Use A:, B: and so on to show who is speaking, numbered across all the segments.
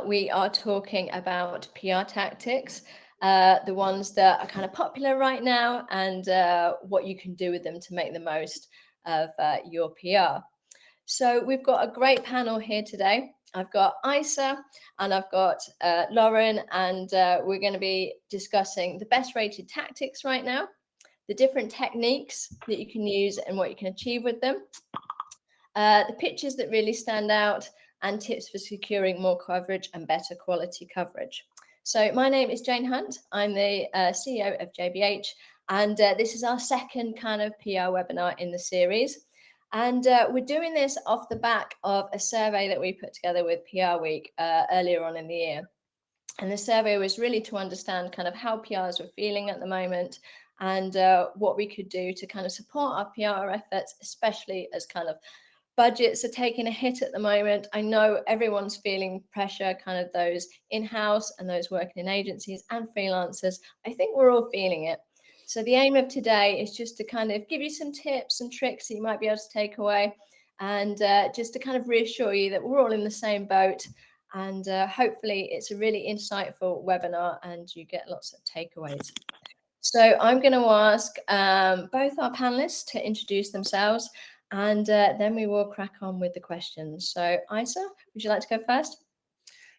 A: we are talking about PR tactics, the ones that are kind of popular right now, and what you can do with them to make the most of your PR. So we've got a great panel here today. I've got Isa and I've got Lauren, and we're going to be discussing the best rated tactics right now, the different techniques that you can use and what you can achieve with them, the pictures that really stand out, and tips for securing more coverage and better quality coverage. So my name is Jane Hunt. I'm the CEO of JBH, and this is our second kind of PR webinar in the series. And we're doing this off the back of a survey that we put together with PR Week earlier on in the year. And the survey was really to understand kind of how PRs were feeling at the moment, and what we could do to kind of support our PR efforts, especially as kind of budgets are taking a hit at the moment. I know everyone's feeling pressure, kind of those in-house and those working in agencies and freelancers. I think we're all feeling it. So the aim of today is just to kind of give you some tips and tricks that you might be able to take away, and just to kind of reassure you that we're all in the same boat. And hopefully it's a really insightful webinar and you get lots of takeaways. So I'm going to ask both our panelists to introduce themselves, and then we will crack on with the questions. So Isa, would you like to go first?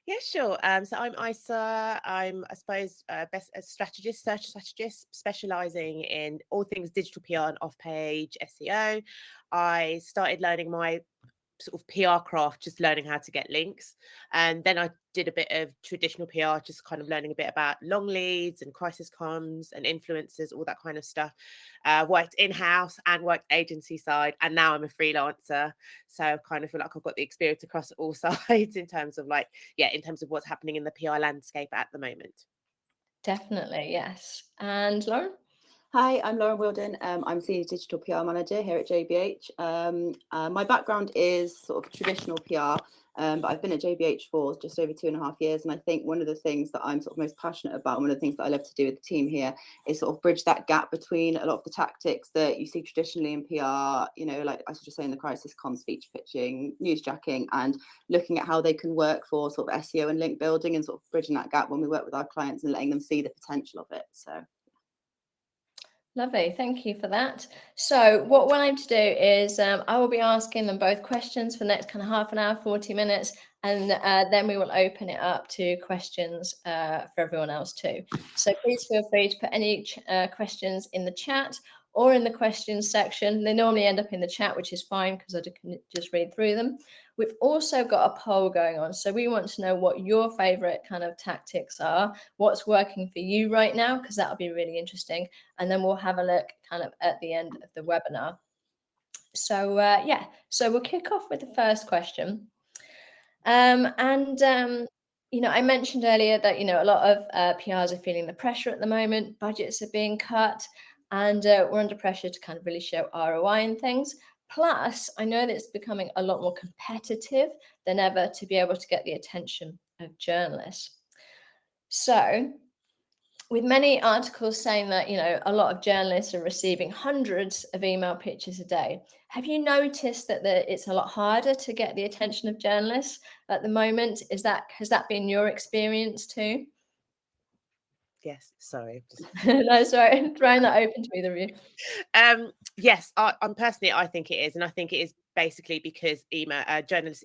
B: Yeah, sure. So I'm Isa. I'm, I suppose, best a strategist, search strategist, specialising in all things digital PR and off-page SEO. I started learning my sort of PR craft, just learning how to get links. And then I did a bit of traditional PR, just kind of learning a bit about long leads and crisis comms and influencers, all that kind of stuff. Worked in-house and worked agency side. And now I'm a freelancer. So I kind of feel like I've got the experience across all sides in terms of in terms of what's happening in the PR landscape at the moment.
A: Definitely, yes. And Lauren?
C: Hi, I'm Lauren Wilden. I'm Senior Digital PR Manager here at JBH. My background is sort of traditional PR, but I've been at JBH for just over 2.5 years. And I think one of the things that I'm sort of most passionate about, one of the things that I love to do with the team here, is sort of bridge that gap between a lot of the tactics that you see traditionally in PR, you know, like I was just saying, the crisis comms, feature pitching, newsjacking, and looking at how they can work for sort of SEO and link building, and sort of bridging that gap when we work with our clients and letting them see the potential of it. So.
A: Lovely, thank you for that. So what we're going to do is I will be asking them both questions for the next kind of half an hour, 40 minutes, and then we will open it up to questions for everyone else too. So please feel free to put any questions in the chat or in the questions section. They normally end up in the chat, which is fine because I can just read through them. We've also got a poll going on. So we want to know what your favorite kind of tactics are, what's working for you right now, because that'll be really interesting. And then we'll have a look kind of at the end of the webinar. So so we'll kick off with the first question. You know, I mentioned earlier that, you know, a lot of PRs are feeling the pressure at the moment, budgets are being cut, and we're under pressure to kind of really show ROI and things. Plus, I know that it's becoming a lot more competitive than ever to be able to get the attention of journalists. So with many articles saying that, you know, a lot of journalists are receiving hundreds of email pitches a day, have you noticed that it's a lot harder to get the attention of journalists at the moment? Has that been your experience too?
B: Yes, sorry.
A: No, sorry, I'm throwing that open to either of you.
B: Yes, I'm personally, I think it is. And I think it is basically because journalists'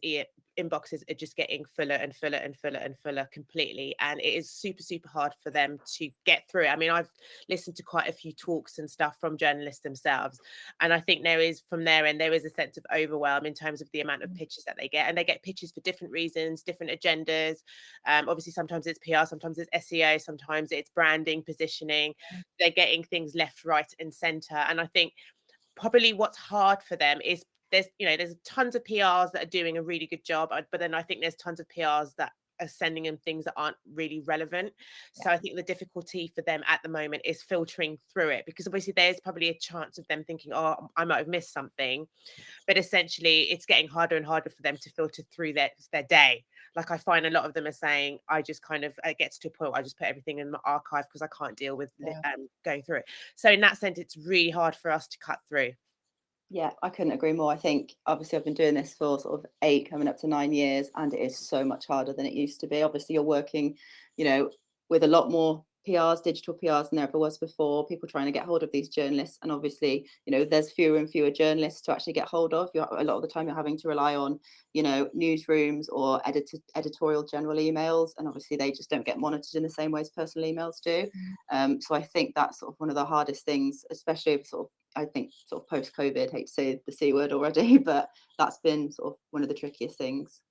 B: inboxes are just getting fuller and fuller and fuller and fuller completely. And it is super, super hard for them to get through. I mean, I've listened to quite a few talks and stuff from journalists themselves. And I think there is, from their end, there is a sense of overwhelm in terms of the amount of pitches that they get. And they get pitches for different reasons, different agendas. Obviously, sometimes it's PR, sometimes it's SEO, sometimes it's branding, positioning. They're getting things left, right, and center. And I think probably what's hard for them is there's tons of PRs that are doing a really good job, but then I think there's tons of PRs that are sending them things that aren't really relevant. So I think the difficulty for them at the moment is filtering through it, because obviously there's probably a chance of them thinking, oh, I might have missed something, but essentially it's getting harder and harder for them to filter through their day. Like, I find a lot of them are saying, I just kind of, it gets to a point where I just put everything in my archive because I can't deal with going through it. So in that sense, it's really hard for us to cut through.
C: Yeah, I couldn't agree more. I think obviously I've been doing this for sort of 8 coming up to 9 years, and it is so much harder than it used to be. Obviously, you're working, you know, with a lot more PRs, digital PRs than there ever was before. People trying to get hold of these journalists, and obviously, there's fewer and fewer journalists to actually get hold of. A lot of the time, you're having to rely on, newsrooms or editorial general emails, and obviously they just don't get monitored in the same way as personal emails do. So I think that's sort of one of the hardest things, especially if sort of, I think, sort of post-COVID, hate to say the C word already, but that's been sort of one of the trickiest things.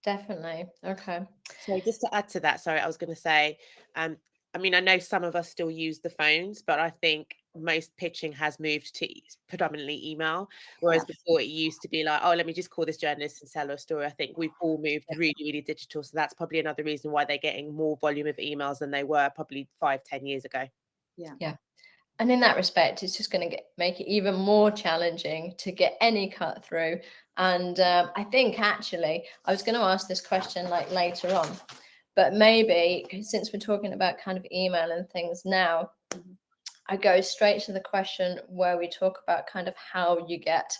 A: Definitely. Okay.
B: So just to add to that, sorry, I was going to say, I mean, I know some of us still use the phones, but I think most pitching has moved to predominantly email, whereas before it used to be like, oh, let me just call this journalist and sell her a story. I think we've all moved really, really digital. So that's probably another reason why they're getting more volume of emails than they were probably 5-10 years ago.
C: Yeah.
A: And in that respect, it's just going to make it even more challenging to get any cut through. And I think actually, I was going to ask this question like later on, but maybe since we're talking about kind of email and things now, I go straight to the question where we talk about kind of how you get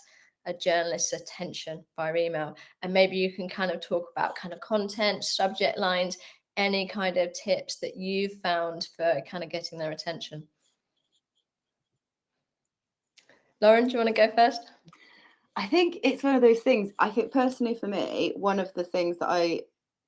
A: a journalist's attention via email. And maybe you can kind of talk about kind of content, subject lines, any kind of tips that you've found for kind of getting their attention. Lauren, do you want to go first?
C: I think it's one of those things. I think personally for me, one of the things that I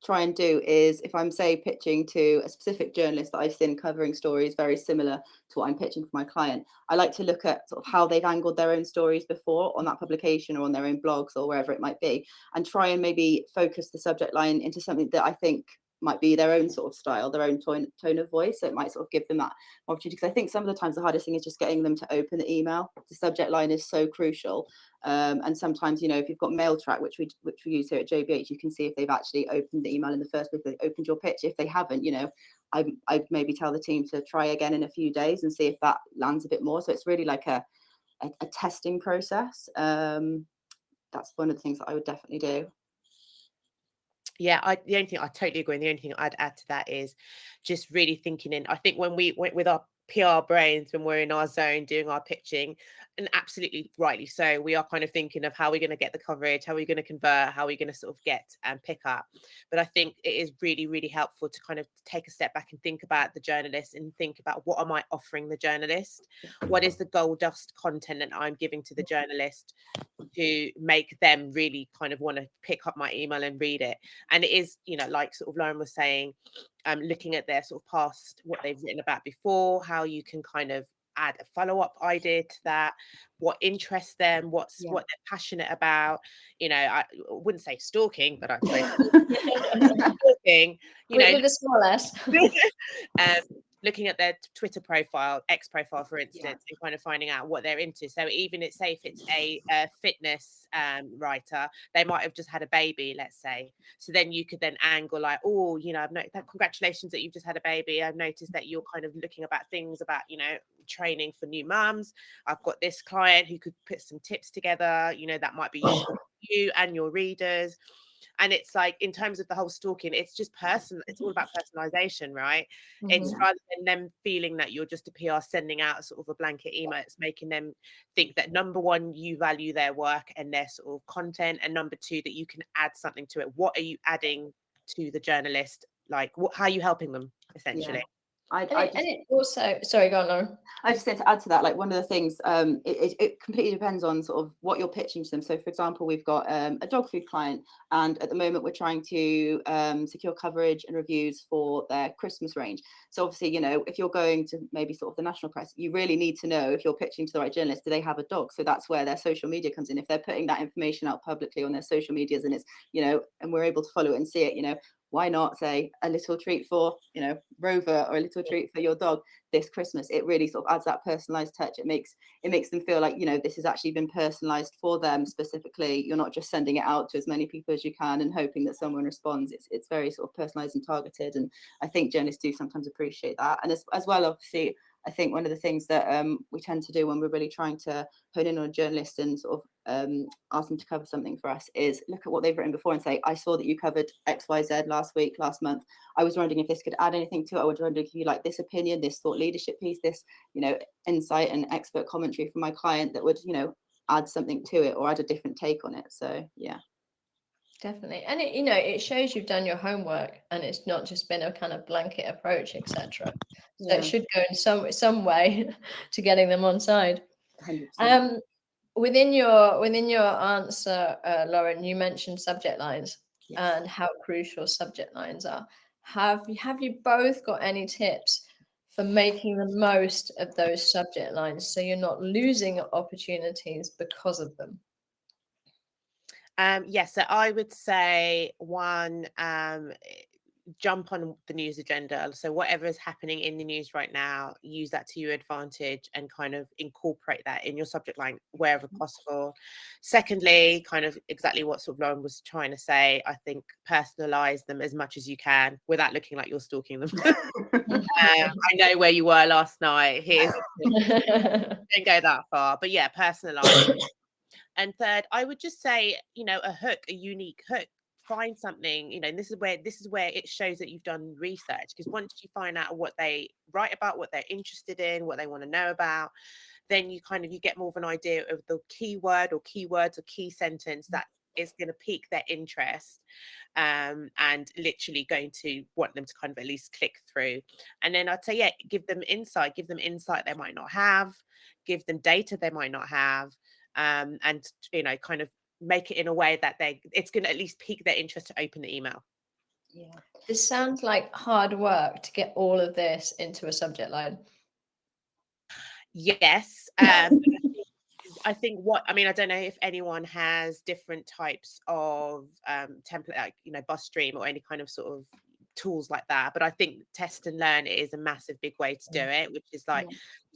C: try and do is, if I'm, say, pitching to a specific journalist that I've seen covering stories very similar to what I'm pitching for my client, I like to look at sort of how they've angled their own stories before on that publication or on their own blogs or wherever it might be, and try and maybe focus the subject line into something that I think might be their own sort of style, their own tone of voice. So it might sort of give them that opportunity. Because I think some of the times the hardest thing is just getting them to open the email. The subject line is so crucial. And sometimes, if you've got mail track, which we use here at JBH, you can see if they've actually opened the email in the first place, if they opened your pitch. If they haven't, I'd maybe tell the team to try again in a few days and see if that lands a bit more. So it's really like a testing process. That's one of the things that I would definitely do.
B: Yeah, the only thing I totally agree. And the only thing I'd add to that is just really thinking in. I think when we went with our PR brains, when we're in our zone doing our pitching, and absolutely rightly so, we are kind of thinking of how we're going to get the coverage, how are we going to convert, how are we going to sort of get and pick up. But I think it is really, really helpful to kind of take a step back and think about the journalist and think about, what am I offering the journalist? What is the gold dust content that I'm giving to the journalist to make them really kind of want to pick up my email and read it? And it is, like sort of Lauren was saying, looking at their sort of past, what they've written about before, how you can kind of add a follow-up idea to that, what interests them, what they're passionate about. I wouldn't say stalking, but I'd say stalking,
A: with a small s.
B: Looking at their Twitter profile, X profile, for instance, and kind of finding out what they're into. So even say if it's a fitness writer, they might have just had a baby, let's say. So then you could then angle like, oh, I've noticed that, congratulations that you've just had a baby. I've noticed that you're kind of looking about things about, training for new mums. I've got this client who could put some tips together, that might be useful for you and your readers. And it's like, in terms of the whole stalking, it's just personal. It's all about personalization, right? Mm-hmm. It's rather than them feeling that you're just a PR sending out sort of a blanket email. It's making them think that, number one, you value their work and their sort of content, and number two, that you can add something to it. What are you adding to the journalist? Like, how are you helping them, essentially?
A: It also, sorry, go on, Lauren.
C: I just said to add to that, like, one of the things, it completely depends on sort of what you're pitching to them. So, for example, we've got a dog food client, and at the moment we're trying to secure coverage and reviews for their Christmas range. So obviously, if you're going to maybe sort of the national press, you really need to know, if you're pitching to the right journalist, do they have a dog? So that's where their social media comes in. If they're putting that information out publicly on their social medias, and it's, and we're able to follow it and see it, why not say a little treat for, Rover, or a little treat for your dog this Christmas? It really sort of adds that personalized touch. It makes them feel like, this has actually been personalized for them specifically. You're not just sending it out to as many people as you can and hoping that someone responds. It's very sort of personalized and targeted. And I think journalists do sometimes appreciate that. And as well, obviously, I think one of the things that we tend to do when we're really trying to hone in on a journalist and sort of ask them to cover something for us is look at what they've written before and say, I saw that you covered XYZ last week, last month. I was wondering if this could add anything to it. I was wondering if you like this opinion, this thought leadership piece, this, you know, insight and expert commentary from my client that would, you know, add something to it or add a different take on it. So yeah.
A: Definitely. And it, you know, it shows you've done your homework and it's not just been a kind of blanket approach, etc. So
C: Yeah.
A: it should go in some way to getting them on side.
C: 100%.
A: Within your answer, Lauren, you mentioned subject lines and how crucial subject lines are. Have you both got any tips for making the most of those subject lines so you're not losing opportunities because of them?
B: Yes, so I would say one, jump on the news agenda. So whatever is happening in the news right now, use that to your advantage and kind of incorporate that in your subject line wherever possible. Secondly, kind of exactly what sort of Lauren was trying to say, I think personalize them as much as you can without looking like you're stalking them. I know where you were last night. Here's don't go that far, but yeah, personalize. And third, I would just say, you know, a hook, a unique hook. Find something, you know, and this is where it shows that you've done research, because once you find out what they write about, what they're interested in, what they want to know about, then you get more of an idea of the keyword or keywords or key sentence that is going to pique their interest, and literally going to want them to kind of at least click through. And then I'd say, yeah, give them insight they might not have, give them data they might not have, and you know, kind of make it in a way that it's going to at least pique their interest to open the email.
A: Yeah, this sounds like hard work to get all of this into a subject line.
B: Yes. I think I don't know if anyone has different types of template, like, you know, Bus Stream or any kind of sort of tools like that, but I think test and learn is a massive big way to do it, which is like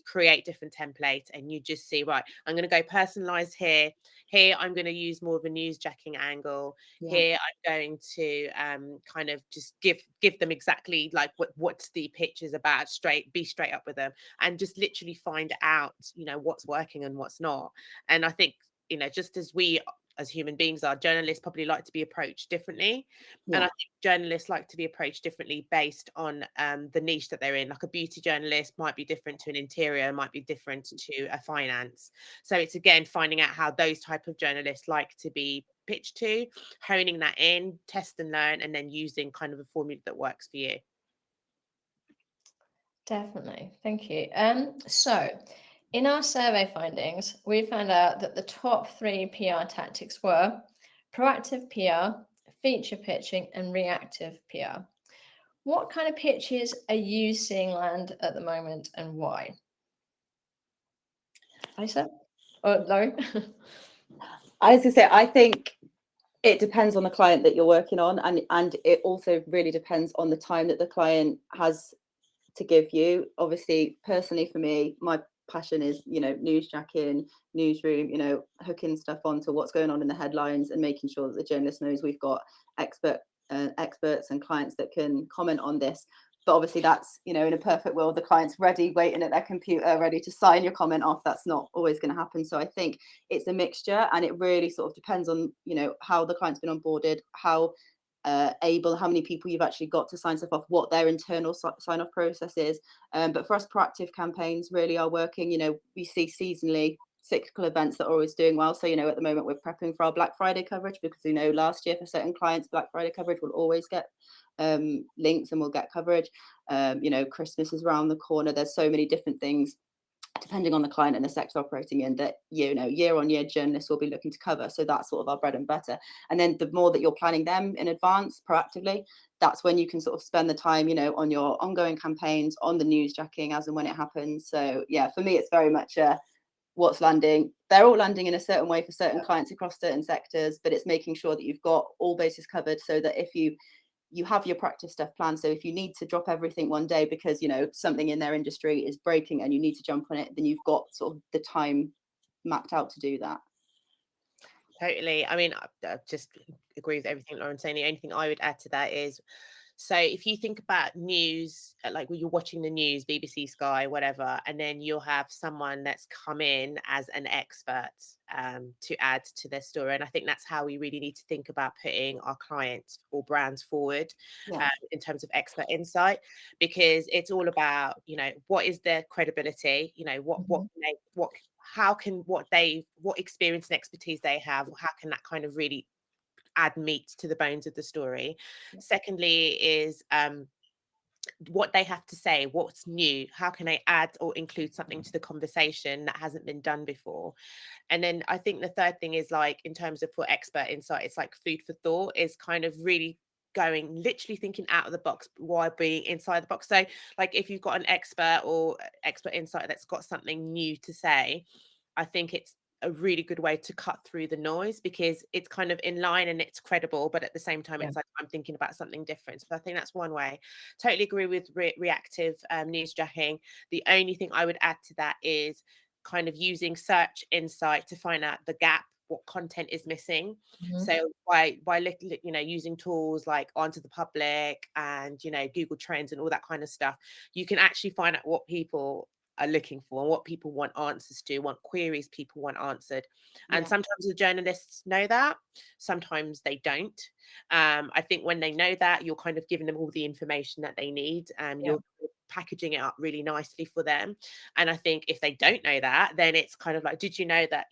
B: create different templates and you just see, right, I'm going to go personalized here I'm going to use more of a newsjacking angle, here I'm going to kind of just give them exactly like what's the pitch is about, be straight up with them and just literally find out, you know, what's working and what's not. And I think, you know, just as we as human beings are, journalists probably like to be approached differently. And I think journalists like to be approached differently based on the niche that they're in. Like a beauty journalist might be different to an interior, might be different to a finance. So it's again finding out how those type of journalists like to be pitched to, honing that in, test and learn, and then using kind of a formula that works for you.
A: Definitely. Thank you. So in our survey findings, we found out that the top 3 PR tactics were proactive PR, feature pitching, and reactive PR. What kind of pitches are you seeing land at the moment and why? Lisa? Or Lauren?
C: I was going to say, I think it depends on the client that you're working on, and it also really depends on the time that the client has to give you. Obviously, personally for me, my passion is, you know, newsjacking, newsroom, you know, hooking stuff onto what's going on in the headlines and making sure that the journalist knows we've got experts and clients that can comment on this. But obviously that's, you know, in a perfect world, the client's ready, waiting at their computer, ready to sign your comment off. That's not always going to happen. So I think it's a mixture, and it really sort of depends on, you know, how the client's been onboarded, how how many people you've actually got to sign stuff off, what their internal sign-off process is. But for us, proactive campaigns really are working. You know, we see seasonally cyclical events that are always doing well. So, you know, at the moment we're prepping for our Black Friday coverage, because we know last year for certain clients, Black Friday coverage will always get links and we'll get coverage. You know, Christmas is around the corner. There's so many different things depending on the client and the sector operating in that, you know, year on year journalists will be looking to cover. So that's sort of our bread and butter. And then the more that you're planning them in advance proactively, that's when you can sort of spend the time, you know, on your ongoing campaigns, on the newsjacking as and when it happens. So yeah, for me, it's very much what's landing. They're all landing in a certain way for certain clients across certain sectors, but it's making sure that you've got all bases covered so that if you have your practice stuff planned. So if you need to drop everything one day because, you know, something in their industry is breaking and you need to jump on it, then you've got sort of the time mapped out to do that.
B: Totally. I mean, I just agree with everything Lauren's saying. The only thing I would add to that is So if you think about news, like when you're watching the news, BBC, Sky, whatever, and then you'll have someone that's come in as an expert to add to their story. And I think that's how we really need to think about putting our clients or brands forward
C: Yeah.
B: in terms of expert insight, because it's all about, you know, what is their credibility, you know, what experience and expertise they have, how can that kind of really add meat to the bones of the story. Secondly is what they have to say, what's new, how can they add or include something to the conversation that hasn't been done before. And then I think the third thing is, like, in terms of for expert insight, it's like food for thought, is kind of really going, literally thinking out of the box while being inside the box. So like if you've got an expert or expert insight that's got something new to say, I think it's a really good way to cut through the noise, because it's kind of in line and it's credible, but at the same time, it's like I'm thinking about something different. So I think that's one way. Totally agree with reactive newsjacking. The only thing I would add to that is kind of using search insight to find out the gap, what content is missing. So by using tools like Onto the Public and Google Trends and all that kind of stuff, you can actually find out what people are looking for and what people want answers to, what queries people want answered. And sometimes the journalists know that, sometimes they don't. I think when they know that, you're kind of giving them all the information that they need, and you're packaging it up really nicely for them. And I think if they don't know that, then it's kind of like, did you know that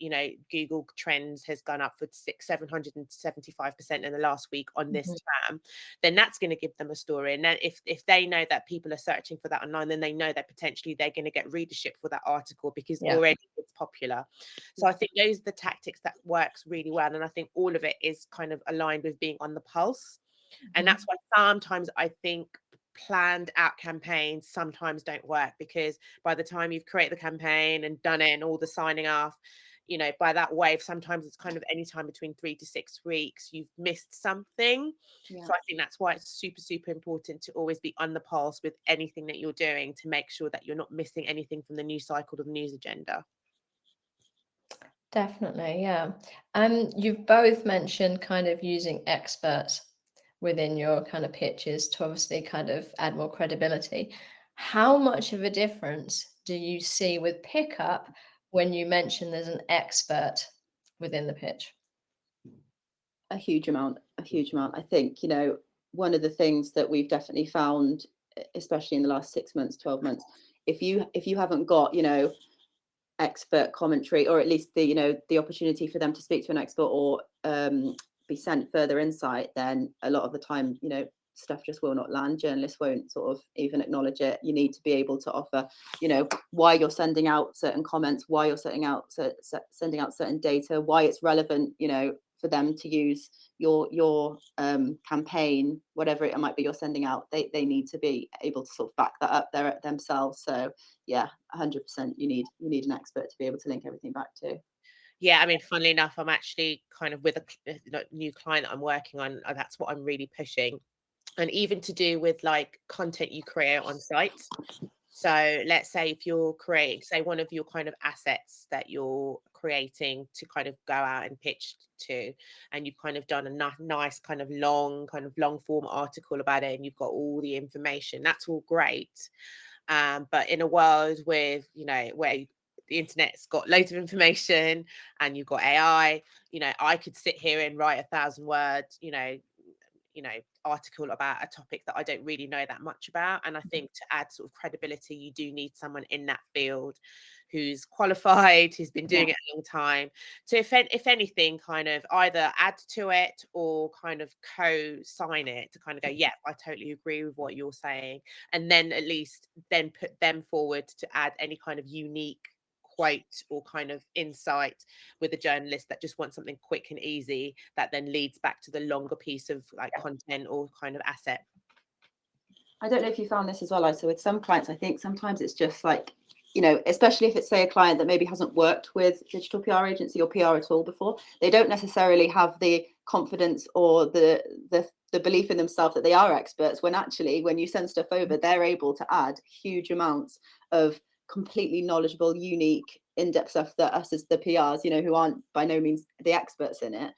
B: Google Trends has gone up for 775% in the last week on this term? Then that's going to give them a story. And then if they know that people are searching for that online, then they know that potentially they're going to get readership for that article, because already it's popular. So I think those are the tactics that works really well, and I think all of it is kind of aligned with being on the pulse. And that's why sometimes I think planned out campaigns sometimes don't work, because by the time you've created the campaign and done it and all the signing off, by that wave, sometimes it's kind of any time between 3 to 6 weeks, you've missed something. So I think that's why it's super, super important to always be on the pulse with anything that you're doing, to make sure that you're not missing anything from the news cycle or the news agenda.
A: Definitely, yeah. You've both mentioned kind of using experts within your kind of pitches to obviously kind of add more credibility. How much of a difference do you see with pickup when you mention there's an expert within the pitch?
C: A huge amount. I think, one of the things that we've definitely found, especially in the last 6 months, 12 months, if you haven't got, expert commentary, or at least the opportunity for them to speak to an expert, or be sent further insight, then a lot of the time, stuff just will not land. Journalists won't sort of even acknowledge it. You need to be able to offer, why you're sending out certain comments, why you're sending out certain data, why it's relevant, for them to use your campaign, whatever it might be you're sending out. They need to be able to sort of back that up themselves. So yeah, 100%, you need an expert to be able to link everything back to.
B: Yeah, I mean, funnily enough, I'm actually kind of with a new client that I'm working on. That's what I'm really pushing. And even to do with like content you create on site. So let's say if you're creating, say, one of your kind of assets that you're creating to kind of go out and pitch to, and you've kind of done a nice kind of long form article about it, and you've got all the information, that's all great. But in a world with, where the internet's got loads of information and you've got AI, I could sit here and write 1,000 words, article about a topic that I don't really know that much about. And I think to add sort of credibility, you do need someone in that field who's qualified, who's been doing it a long time, to if anything, kind of either add to it or kind of co-sign it, to kind of go, yeah, I totally agree with what you're saying. And then at least then put them forward to add any kind of unique quote or kind of insight with a journalist that just wants something quick and easy, that then leads back to the longer piece of like content or kind of asset.
C: I don't know if you found this as well, Isa. With some clients, I think sometimes it's just like, especially if it's, say, a client that maybe hasn't worked with digital PR agency or PR at all before, they don't necessarily have the confidence or the belief in themselves that they are experts, when actually, when you send stuff over, they're able to add huge amounts of completely knowledgeable, unique, in-depth stuff that us as the PRs, who aren't by no means the experts in it,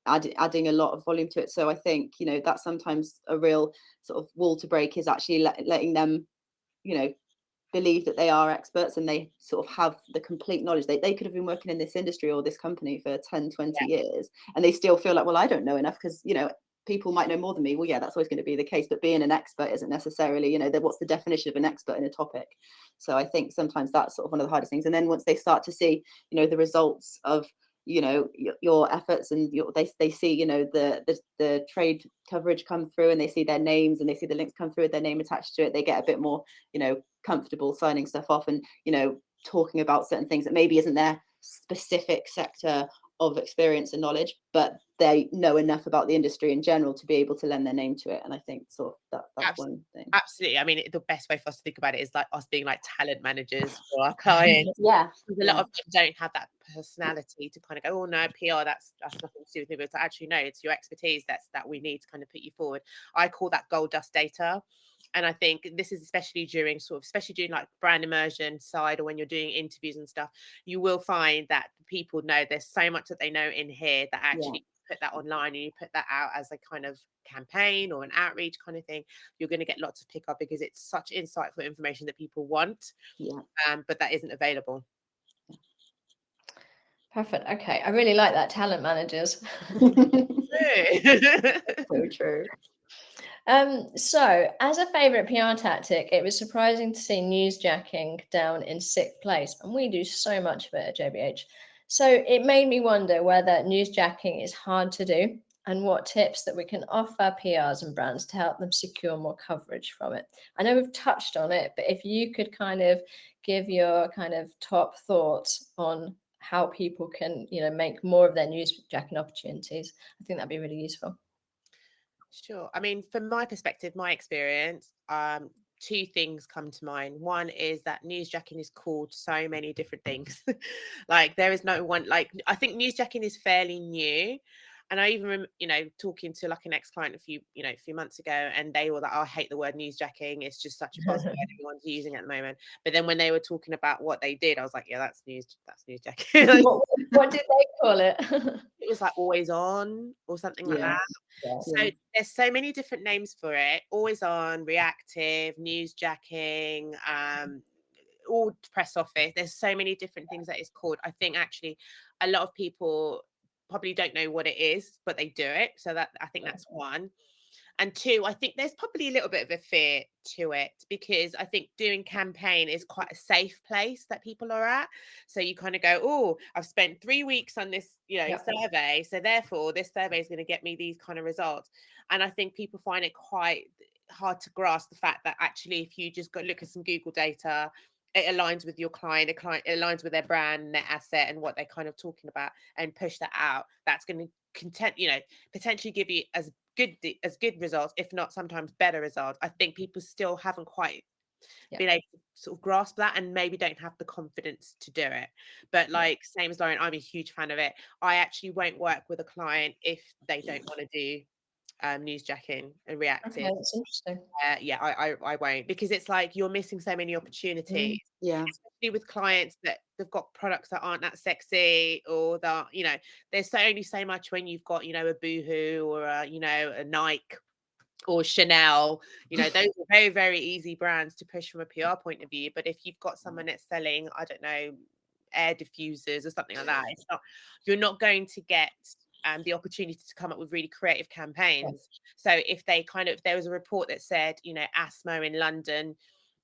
C: adding a lot of volume to it. So I think, you know, that's sometimes a real sort of wall to break, is actually letting them, you know, believe that they are experts and they sort of have the complete knowledge. They could have been working in this industry or this company for 10, 20 years, and they still feel like, well, I don't know enough, because, you know, people might know more than me. Well, yeah, that's always going to be the case, but being an expert isn't necessarily, you know, what's the definition of an expert in a topic. So I think sometimes that's sort of one of the hardest things. And then once they start to see, you know, the results of, you know, your efforts, and they see, you know, the trade coverage come through, and they see their names, and they see the links come through with their name attached to it, they get a bit more, you know, comfortable signing stuff off, and, you know, talking about certain things that maybe isn't their specific sector of experience and knowledge, but they know enough about the industry in general to be able to lend their name to it. And I think sort of that's one thing.
B: Absolutely. I mean, the best way for us to think about it is like us being like talent managers for our clients.
C: Yeah.
B: Because a lot of them don't have that personality to kind of go, oh no, PR, that's nothing to do with me. But to actually know it's your expertise that we need to kind of put you forward. I call that gold dust data. And I think this is especially during like brand immersion side, or when you're doing interviews and stuff, you will find that people know there's so much that they know in here that actually put that online and you put that out as a kind of campaign or an outreach kind of thing, you're going to get lots of pickup, because it's such insightful information that people want, but that isn't available.
A: Perfect. Okay, I really like that, talent managers.
C: So true.
A: So as a favorite PR tactic, it was surprising to see newsjacking down in 6th place, and we do so much of it at JBH. So it made me wonder whether newsjacking is hard to do, and what tips that we can offer PRs and brands to help them secure more coverage from it. I know we've touched on it, but if you could kind of give your kind of top thoughts on how people can, you know, make more of their newsjacking opportunities, I think that'd be really useful.
B: Sure. I mean, from my perspective, my experience, two things come to mind. One is that newsjacking is called so many different things. Like there is no one, like I think newsjacking is fairly new. And I even remember, you know, talking to like an ex-client a few months ago, and they were like, oh, I hate the word newsjacking. It's just such a buzzword everyone's using at the moment. But then when they were talking about what they did, I was like, yeah, that's newsjacking.
A: What did they call it?
B: It was like always on or something like that. So there's so many different names for it: always on, reactive, newsjacking, all press office. There's so many different things that it's called. I think actually a lot of people probably don't know what it is, but they do it. So that I think that's one. And two, I think there's probably a little bit of a fear to it, because I think doing campaign is quite a safe place that people are at. So you kind of go, oh, I've spent 3 weeks on this, you know, survey. So therefore this survey is going to get me these kind of results. And I think people find it quite hard to grasp the fact that actually, if you just go look at some Google data, it aligns with your client, it aligns with their brand, their asset, and what they're kind of talking about, and push that out. That's going to potentially give you as good results, if not sometimes better results. I think people still haven't quite been able to sort of grasp that, and maybe don't have the confidence to do it. But like same as Lauren, I'm a huge fan of it. I actually won't work with a client if they don't want to do newsjacking and reactive.
A: Okay, that's interesting.
B: I won't, because it's like you're missing so many opportunities. Especially with clients that they've got products that aren't that sexy, or that, you know, there's only so much when you've got, you know, a Boohoo or a, you know, a Nike or Chanel, you know, those are very, very easy brands to push from a PR point of view. But if you've got someone that's selling, I don't know, air diffusers or something like that, you're not going to get the opportunity to come up with really creative campaigns. So if there was a report that said, you know, asthma in London,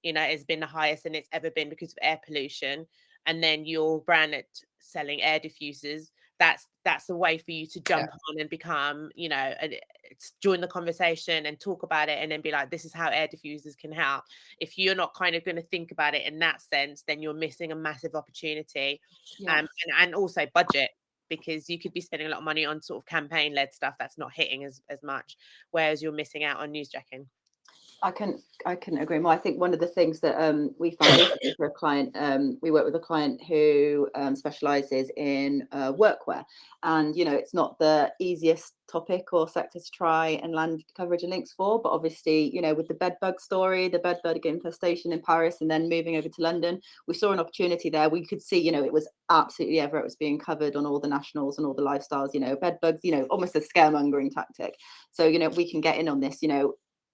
B: you know, has been the highest than it's ever been because of air pollution, and then your brand at selling air diffusers, that's a way for you to jump on and become, you know, join the conversation and talk about it, and then be like, this is how air diffusers can help. If you're not kind of going to think about it in that sense, then you're missing a massive opportunity. And also budget, because you could be spending a lot of money on sort of campaign led stuff that's not hitting as much, whereas you're missing out on newsjacking.
C: I couldn't agree more. I think one of the things that we found recently for a client, we work with a client who specialises in workwear, and it's not the easiest topic or sector to try and land coverage and links for, but obviously with the bed bug story, the bed bug infestation in Paris, and then moving over to London, we saw an opportunity there. We could see it was absolutely everywhere. It was being covered on all the nationals and all the lifestyles. Bed bugs, almost a scaremongering tactic. So we can get in on this.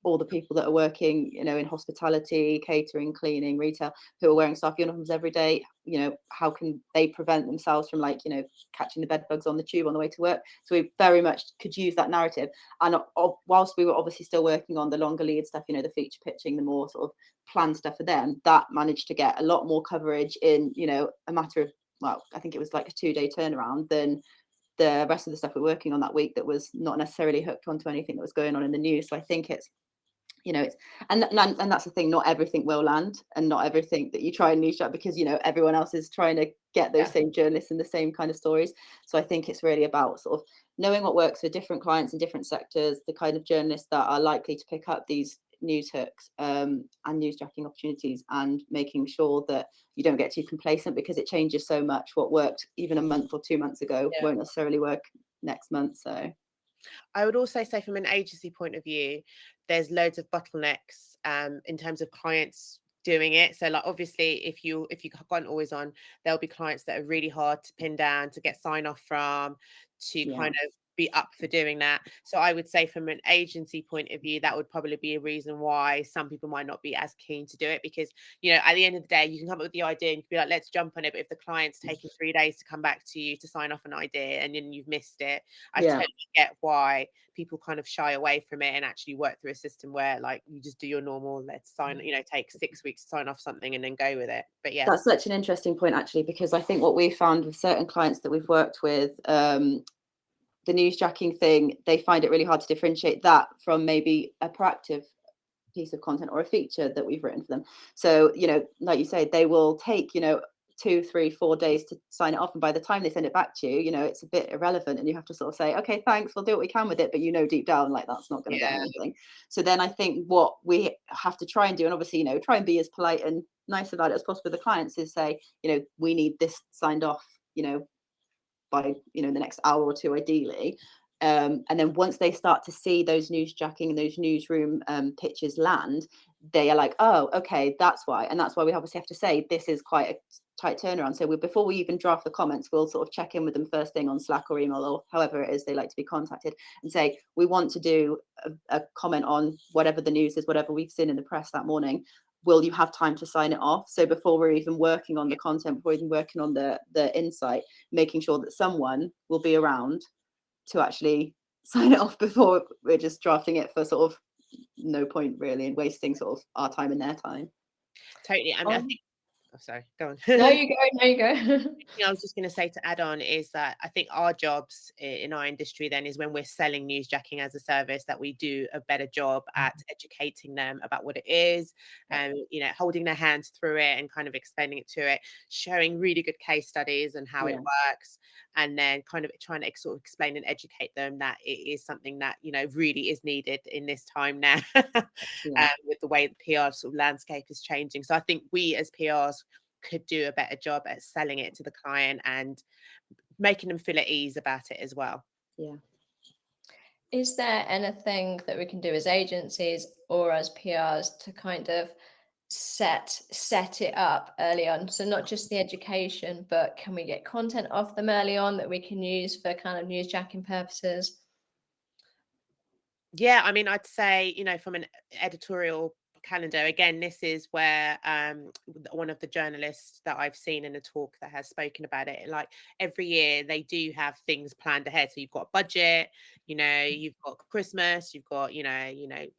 C: All the people that are working, in hospitality, catering, cleaning, retail, who are wearing staff uniforms every day, how can they prevent themselves from catching the bed bugs on the tube on the way to work? So we very much could use that narrative. And whilst we were obviously still working on the longer lead stuff, the feature pitching, the more sort of planned stuff for them, that managed to get a lot more coverage in, a matter of, well, I think it was like a 2-day turnaround than the rest of the stuff we're working on that week that was not necessarily hooked onto anything that was going on in the news. So I think it's, and that's the thing, not everything will land, and not everything that you try and niche up, because everyone else is trying to get those same journalists and the same kind of stories. So I think it's really about sort of knowing what works for different clients in different sectors, the kind of journalists that are likely to pick up these news hooks and newsjacking opportunities, and making sure that you don't get too complacent, because it changes so much. What worked even a month or 2 months ago won't necessarily work next month. So
B: I would also say, from an agency point of view, there's loads of bottlenecks in terms of clients doing it. So obviously if you've got an always on, there'll be clients that are really hard to pin down, to get sign off from, to kind of be up for doing that. So I would say, from an agency point of view, that would probably be a reason why some people might not be as keen to do it, because at the end of the day, you can come up with the idea and you can be like, let's jump on it, but if the client's taking 3 days to come back to you to sign off an idea and then you've missed it, I totally get why people kind of shy away from it and actually work through a system where you just do your normal, let's sign, take 6 weeks to sign off something and then go with it. But yeah,
C: that's such an interesting point, actually, because I think what we found with certain clients that we've worked with, the newsjacking thing, they find it really hard to differentiate that from maybe a proactive piece of content or a feature that we've written for them. So like you say, they will take 2, 3, 4 days to sign it off, and by the time they send it back to you, it's a bit irrelevant, and you have to sort of say, okay, thanks, we'll do what we can with it, but deep down, that's not going to get anything. So then I think what we have to try and do, and obviously try and be as polite and nice about it as possible with the clients, is say, we need this signed off by the next hour or two, ideally. And then once they start to see those newsjacking and those newsroom pitches land, they are like, oh, okay, that's why. And that's why we obviously have to say this is quite a tight turnaround. So before we even draft the comments, we'll sort of check in with them first thing on Slack or email, or however it is they like to be contacted, and say, we want to do a comment on whatever the news is, whatever we've seen in the press that morning. Will you have time to sign it off? So before we're even working on the content, before even working on the insight, making sure that someone will be around to actually sign it off before we're just drafting it for sort of no point really, and wasting sort of our time and their time.
B: Totally. I mean, I think, oh, sorry, go on.
A: No, you go.
B: I was just going to say, to add on, is that I think our jobs in our industry then is when we're selling newsjacking as a service, that we do a better job at educating them about what it is, and holding their hands through it and kind of explaining it to it, showing really good case studies and how it works, and then kind of trying to sort of explain and educate them that it is something that really is needed in this time now, with the way the PR sort of landscape is changing. So I think we as PRs could do a better job at selling it to the client and making them feel at ease about it as well.
C: Yeah.
A: Is there anything that we can do as agencies or as PRs to kind of set it up early on? So not just the education, but can we get content off them early on that we can use for kind of newsjacking purposes?
B: Yeah, I mean, I'd say, from an editorial calendar, again, this is where one of the journalists that I've seen in a talk that has spoken about it, like every year they do have things planned ahead. So you've got a budget, you've got Christmas, you've got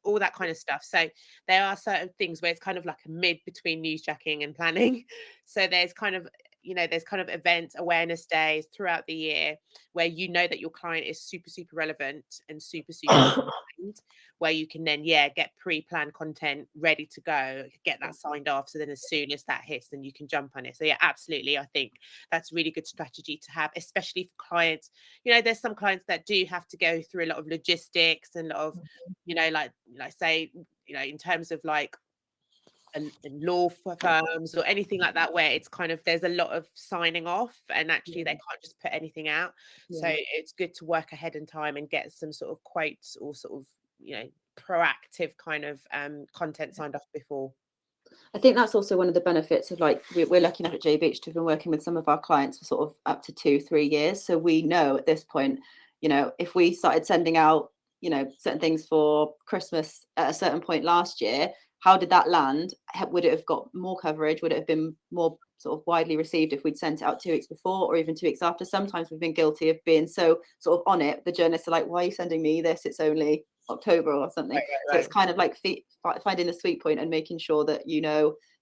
B: all that kind of stuff. So there are certain things where it's kind of like a mid between newsjacking and planning. So there's kind of event awareness days throughout the year where that your client is super, super relevant and super, super important, where you can then get pre-planned content ready to go, get that signed off, so then as soon as that hits, then you can jump on it. So absolutely, I think that's a really good strategy to have, especially for clients. There's some clients that do have to go through a lot of logistics and a lot of like say in terms of like law firms or anything like that, where it's kind of there's a lot of signing off, and actually they can't just put anything out. So it's good to work ahead in time and get some sort of quotes or sort of proactive kind of content signed off before.
C: I think that's also one of the benefits of, like, we're lucky enough at JBH to have been working with some of our clients for sort of up to 2-3 years. So we know at this point, if we started sending out, certain things for Christmas at a certain point last year, how did that land? Would it have got more coverage? Would it have been more sort of widely received if we'd sent it out 2 weeks before or even 2 weeks after? Sometimes we've been guilty of being so sort of on it. The journalists are like, why are you sending me this? It's only October or something.
B: Right.
C: So it's kind of like finding the sweet point and making sure that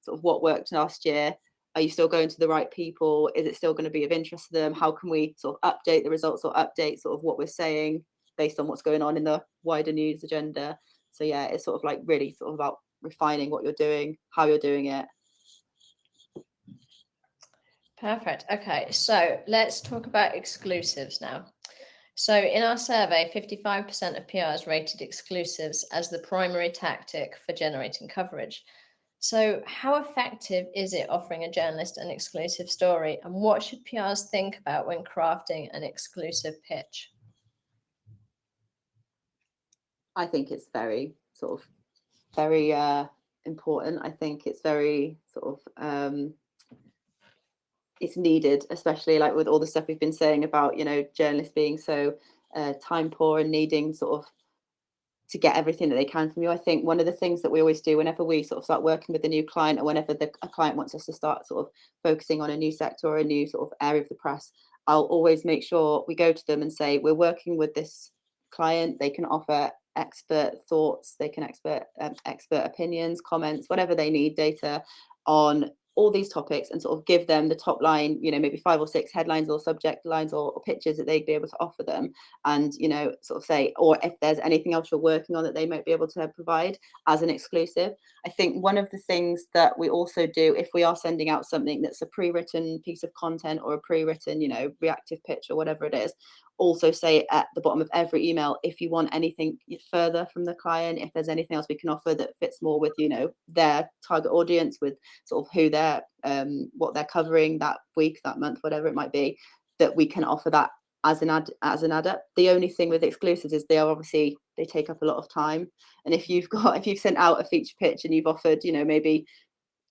C: sort of what worked last year. Are you still going to the right people? Is it still going to be of interest to them? How can we sort of update the results or update sort of what we're saying based on what's going on in the wider news agenda? So yeah, it's sort of like really sort of about refining what you're doing, how you're doing it.
A: Perfect. Okay, so let's talk about exclusives now. So in our survey, 55% of PRs rated exclusives as the primary tactic for generating coverage. So how effective is it offering a journalist an exclusive story, and what should PRs think about when crafting an exclusive pitch?
C: I think it's very important. I think it's very sort of it's needed, especially like with all the stuff we've been saying about journalists being so time poor and needing sort of to get everything that they can from you. I think one of the things that we always do whenever we sort of start working with a new client, or whenever a client wants us to start sort of focusing on a new sector or a new sort of area of the press, I'll always make sure we go to them and say, we're working with this client. They can offer expert thoughts, they can expert opinions, comments, whatever they need, data on all these topics, and sort of give them the top line, maybe 5 or 6 headlines or subject lines or pictures that they'd be able to offer them, and sort of say, or if there's anything else you're working on that they might be able to provide as an exclusive. I think one of the things that we also do, if we are sending out something that's a pre-written piece of content or a pre-written reactive pitch or whatever it is, also say at the bottom of every email, if you want anything further from the client, if there's anything else we can offer that fits more with their target audience, with sort of who they're what they're covering that week, that month, whatever it might be, that we can offer that as an ad. The only thing with exclusives is they take up a lot of time, and if you've sent out a feature pitch and you've offered maybe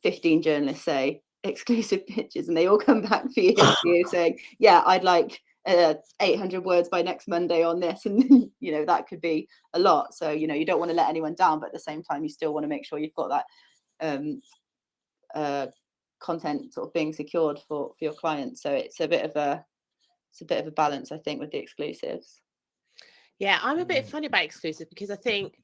C: 15 journalists, say, exclusive pitches, and they all come back for you saying, yeah, I'd like 800 words by next Monday on this, and that could be a lot. So you don't want to let anyone down, but at the same time you still want to make sure you've got that content sort of being secured for your clients. So it's a bit of a balance, I think, with the exclusives.
B: Yeah, I'm a bit funny about exclusive because I think,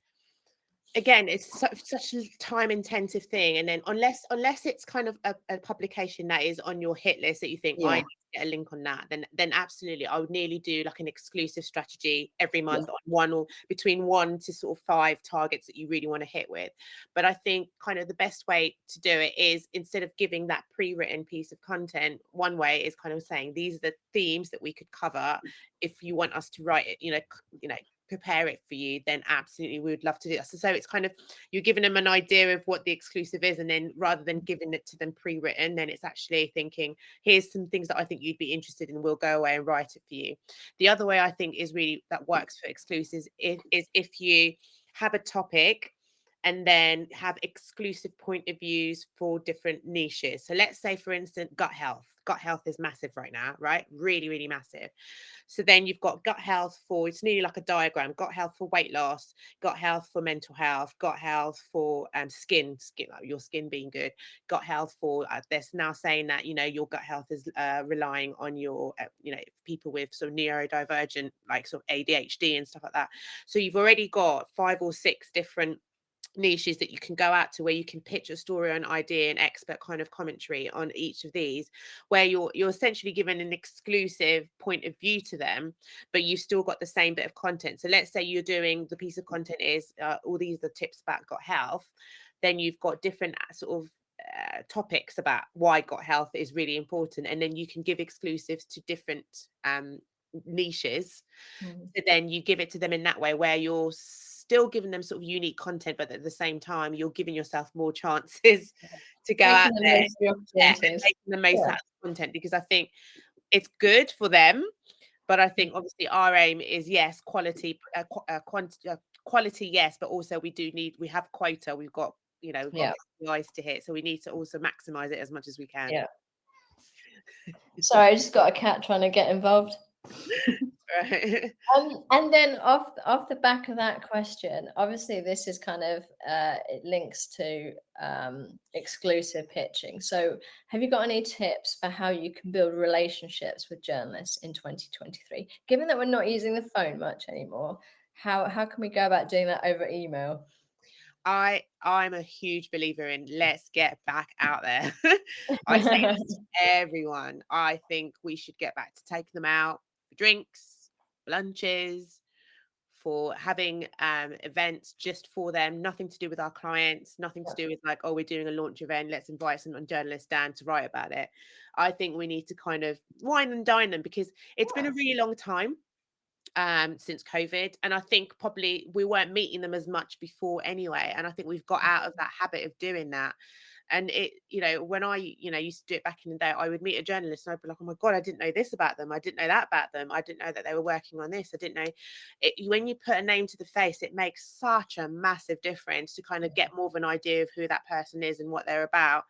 B: again, it's such a time intensive thing, and then unless it's kind of a publication that is on your hit list that you think, I need to get a link on that, then absolutely I would nearly do like an exclusive strategy every month on one or between 1 to sort of 5 targets that you really want to hit with. But I think kind of the best way to do it is, instead of giving that pre-written piece of content, one way is kind of saying, these are the themes that we could cover. If you want us to write it, prepare it for you, then absolutely we would love to do that. So it's kind of, you're giving them an idea of what the exclusive is, and then rather than giving it to them pre-written, then it's actually thinking, here's some things that I think you'd be interested in, we'll go away and write it for you. The other way I think is really that works for exclusives is if you have a topic and then have exclusive point of views for different niches. So let's say, for instance, gut health. Gut health is massive right now, right? Really, really massive. So then you've got gut health for, it's nearly like a diagram, gut health for weight loss, gut health for mental health, gut health for skin, like your skin being good, gut health for, there's now saying that, your gut health is relying on your, people with sort of neurodivergent, like sort of ADHD and stuff like that. So you've already got 5 or 6 different niches that you can go out to, where you can pitch a story, an idea, and expert kind of commentary on each of these, where you're essentially given an exclusive point of view to them, but you've still got the same bit of content. So let's say you're doing, the piece of content is all these are tips about gut health, then you've got different sort of topics about why gut health is really important, and then you can give exclusives to different niches. So then you give it to them in that way, where you're still giving them sort of unique content, but at the same time, you're giving yourself more chances to go out
A: Making the
B: there
A: most of the
B: and
A: opportunities.
B: making the most
A: Yeah.
B: out of the content, because I think it's good for them. But I think obviously our aim is, yes, quality, quality, yes, but also we have quota. We've got, we've got KPIs to hit, so we need to also maximize it as much as we can.
A: Yeah. Sorry, I just got a cat trying to get involved.
B: Right.
A: And then off the back of that question, obviously this is kind of it links to exclusive pitching. So have you got any tips for how you can build relationships with journalists in 2023? Given that we're not using the phone much anymore, how can we go about doing that over email?
B: I'm a huge believer in let's get back out there. I say this to everyone. I think we should get back to taking them out for drinks, lunches, for having events just for them, nothing to do with our clients, nothing to do with like, oh, we're doing a launch event, let's invite some journalists down to write about it. I think we need to kind of wine and dine them, because it's been a really long time since COVID, and I think probably we weren't meeting them as much before anyway, and I think we've got out of that habit of doing that. And it, when I, used to do it back in the day, I would meet a journalist and I'd be like, oh my God, I didn't know this about them. I didn't know that about them. I didn't know that they were working on this. I didn't know it. When you put a name to the face, it makes such a massive difference to kind of get more of an idea of who that person is and what they're about.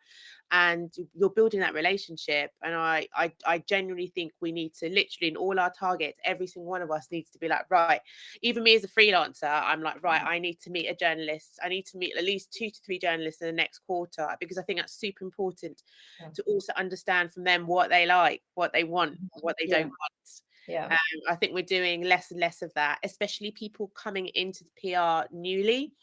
B: And you're building that relationship. And I genuinely think we need to literally, in all our targets, every single one of us needs to be like, right, even me as a freelancer, I'm like, right, I need to meet a journalist. I need to meet at least 2 to 3 journalists in the next quarter, because I think that's super important to also understand from them what they like, what they want, what they don't want.
A: Yeah.
B: I think we're doing less and less of that, especially people coming into the PR newly.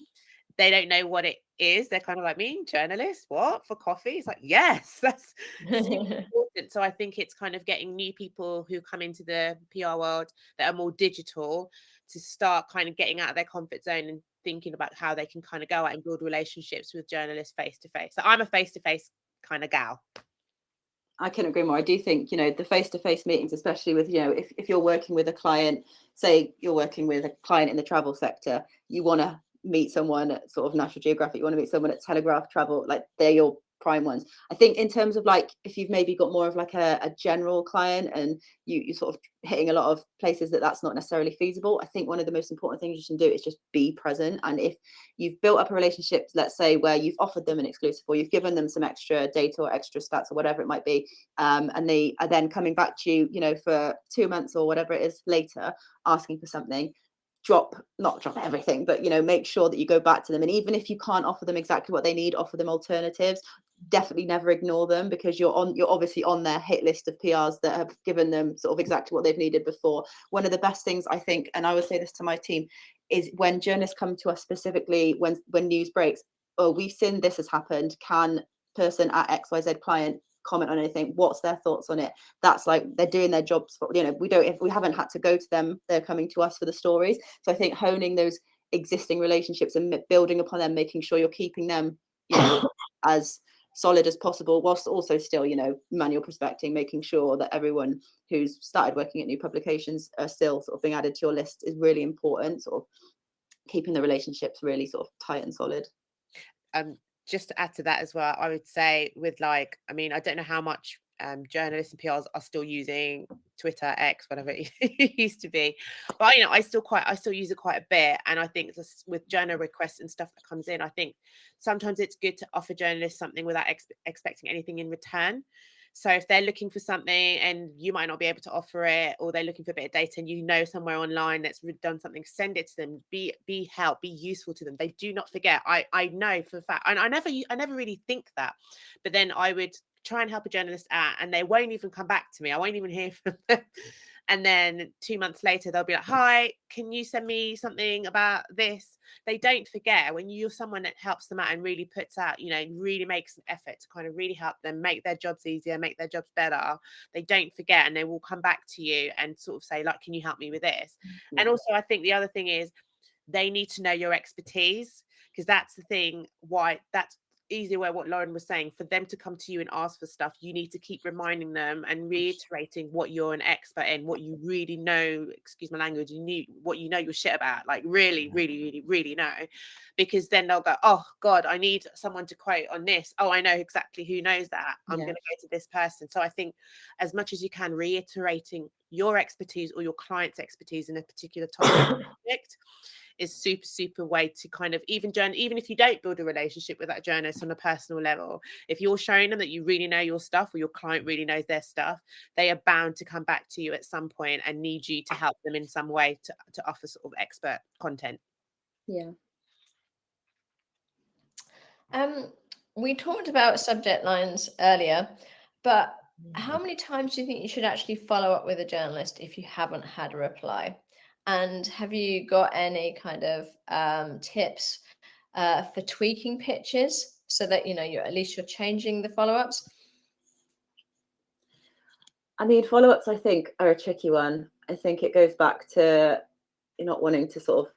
B: They don't know what it is. They're kind of like, me, journalist, what, for coffee? It's like, yes, that's super important. So I think it's kind of getting new people who come into the PR world that are more digital to start kind of getting out of their comfort zone and thinking about how they can kind of go out and build relationships with journalists face to face. So I'm a face to face kind of gal.
C: I couldn't agree more. I do think, the face-to-face meetings, especially with, if you're working with a client, say you're working with a client in the travel sector, you want to meet someone at sort of National Geographic, you want to meet someone at Telegraph Travel, like they're your prime ones. I think in terms of like, if you've maybe got more of like a general client and you sort of hitting a lot of places that's not necessarily feasible, I think one of the most important things you can do is just be present. And if you've built up a relationship, let's say where you've offered them an exclusive or you've given them some extra data or extra stats or whatever it might be, and they are then coming back to you, for 2 months or whatever it is later, asking for something, not drop everything, but make sure that you go back to them. And even if you can't offer them exactly what they need, offer them alternatives. Definitely never ignore them, because you're obviously on their hit list of PRs that have given them sort of exactly what they've needed before. One of the best things, I think, and I would say this to my team, is when journalists come to us specifically when news breaks, oh, we've seen this has happened, can person at XYZ client comment on anything, what's their thoughts on it? That's like they're doing their jobs for, if we haven't had to go to them, they're coming to us for the stories. So I think honing those existing relationships and building upon them, making sure you're keeping them as solid as possible, whilst also still manual prospecting, making sure that everyone who's started working at new publications are still sort of being added to your list is really important. Sort of keeping the relationships really sort of tight and solid.
B: Just to add to that as well, I would say with I don't know how much journalists and PRs are still using Twitter, X, whatever it used to be, but I still use it quite a bit. And I think just with journal requests and stuff that comes in, I think sometimes it's good to offer journalists something without expecting anything in return. So if they're looking for something and you might not be able to offer it, or they're looking for a bit of data and somewhere online that's done something, send it to them. Be help, be useful to them. They do not forget. I know for a fact, and I never really think that, but then I would try and help a journalist out and they won't even come back to me. I won't even hear from them. And then 2 months later, they'll be like, hi, can you send me something about this? They don't forget. When you're someone that helps them out and really puts out, really makes an effort to kind of really help them make their jobs easier, make their jobs better, they don't forget and they will come back to you and sort of say, like, can you help me with this?
C: Yeah.
B: And also, I think the other thing is they need to know your expertise, because that's the thing, why that's easier way what Lauren was saying, for them to come to you and ask for stuff, you need to keep reminding them and reiterating what you're an expert in, what you really know, excuse my language, what you know your shit about, like really, really, really, really know. Because then they'll go, oh God, I need someone to quote on this. Oh, I know exactly who knows that. I'm going to go to this person. So I think as much as you can, reiterating your expertise or your client's expertise in a particular topic is super, super way to kind of even if you don't build a relationship with that journalist on a personal level, if you're showing them that you really know your stuff, or your client really knows their stuff, they are bound to come back to you at some point and need you to help them in some way to offer sort of expert content.
C: Yeah.
A: We talked about subject lines earlier, but how many times do you think you should actually follow up with a journalist if you haven't had a reply? And have you got any kind of tips for tweaking pitches so that you're changing the follow-ups?
C: I mean, follow-ups, I think, are a tricky one. I think it goes back to not wanting to sort of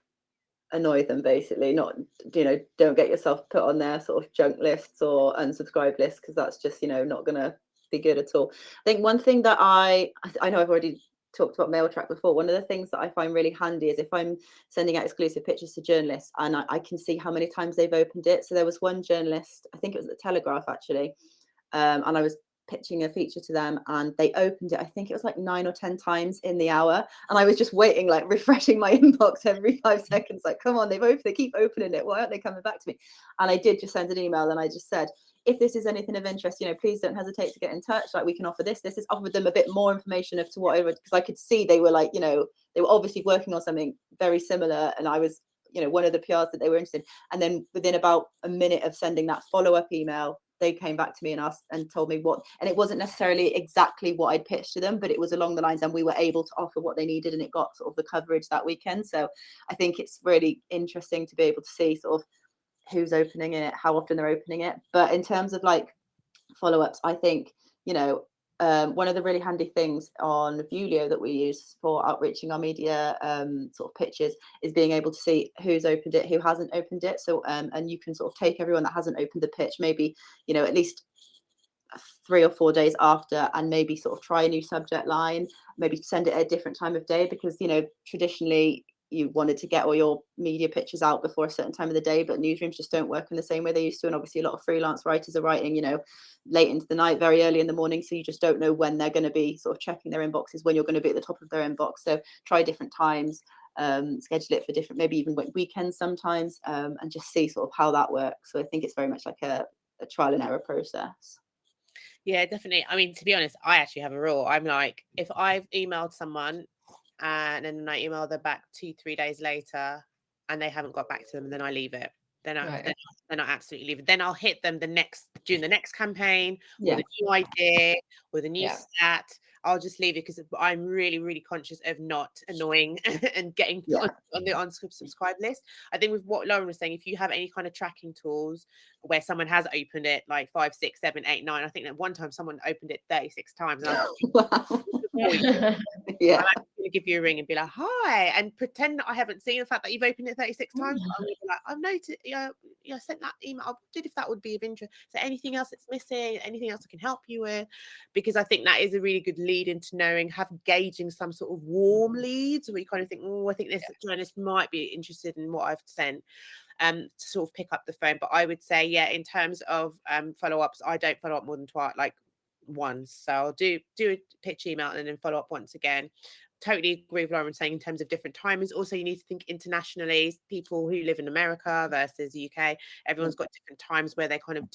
C: annoy them, basically. Not, don't get yourself put on their sort of junk lists or unsubscribe lists, because that's just, not going to be good at all. I think one thing that I know I've already talked about mail track before. One of the things that I find really handy is if I'm sending out exclusive pictures to journalists and I can see how many times they've opened it. So there was one journalist, I think it was the Telegraph actually, and I was pitching a feature to them and they opened it, I think it was like 9 or 10 times in the hour, and I was just waiting, like refreshing my inbox every 5 seconds, like, come on, they keep opening it, why aren't they coming back to me? And I did just send an email and I just said, if this is anything of interest, please don't hesitate to get in touch, like we can offer this is offered them a bit more information as to what I would, because I could see they were like, they were obviously working on something very similar, and I was one of the PRs that they were interested in. And then within about a minute of sending that follow-up email, they came back to me and asked and told me what, and it wasn't necessarily exactly what I'd pitched to them, but it was along the lines, and we were able to offer what they needed, and it got sort of the coverage that weekend. So I think it's really interesting to be able to see sort of who's opening it, how often they're opening it. But in terms of like follow-ups, I think, one of the really handy things on Vulio that we use for outreaching our media sort of pitches is being able to see who's opened it, who hasn't opened it. So and you can sort of take everyone that hasn't opened the pitch, maybe at least 3 or 4 days after, and maybe sort of try a new subject line, maybe send it at a different time of day, because traditionally you wanted to get all your media pitches out before a certain time of the day, but newsrooms just don't work in the same way they used to. And obviously a lot of freelance writers are writing late into the night, very early in the morning, so you just don't know when they're going to be sort of checking their inboxes, when you're going to be at the top of their inbox. So try different times, schedule it for different, maybe even weekends sometimes, and just see sort of how that works. So I think it's very much like a trial and error process.
B: Yeah, definitely. I mean, to be honest, I actually have a rule. I'm like, if I've emailed someone and then I email them back 2-3 days later and they haven't got back to them, then I leave it. Then I absolutely leave it. Then I'll hit them during the next campaign with a new idea, with a new stat. I'll just leave it, because I'm really, really conscious of not annoying and getting on the unsubscribe list. I think with what Lauren was saying, if you have any kind of tracking tools where someone has opened it like 5, 6, 7, 8, 9, I think that one time someone opened it 36 times. And I was like,
C: yeah,
B: I'm actually going to give you a ring and be like, hi, and pretend that I haven't seen the fact that you've opened it 36 times. I'm going to be like, I've noticed, I sent that email. I wondered if that would be of interest. Is there anything else that's missing? Anything else I can help you with? Because I think that is a really good lead into gauging some sort of warm leads where you kind of think, oh, I think this journalist might be interested in what I've sent. To sort of pick up the phone. But I would say, in terms of follow-ups, I don't follow up more than once. So I'll do a pitch email and then follow up once again. Totally agree with Lauren saying in terms of different timings. Also, you need to think internationally. People who live in America versus UK, everyone's got different times where they kind of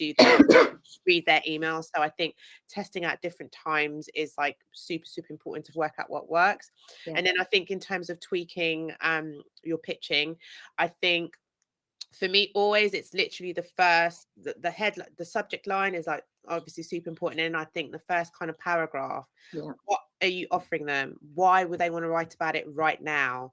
B: read their emails. So I think testing out different times is like super, super important to work out what works. And then I think in terms of tweaking your pitching, I think for me, always it's literally the headline, the subject line is like obviously super important. And I think the first kind of paragraph, what are you offering them? Why would they want to write about it right now?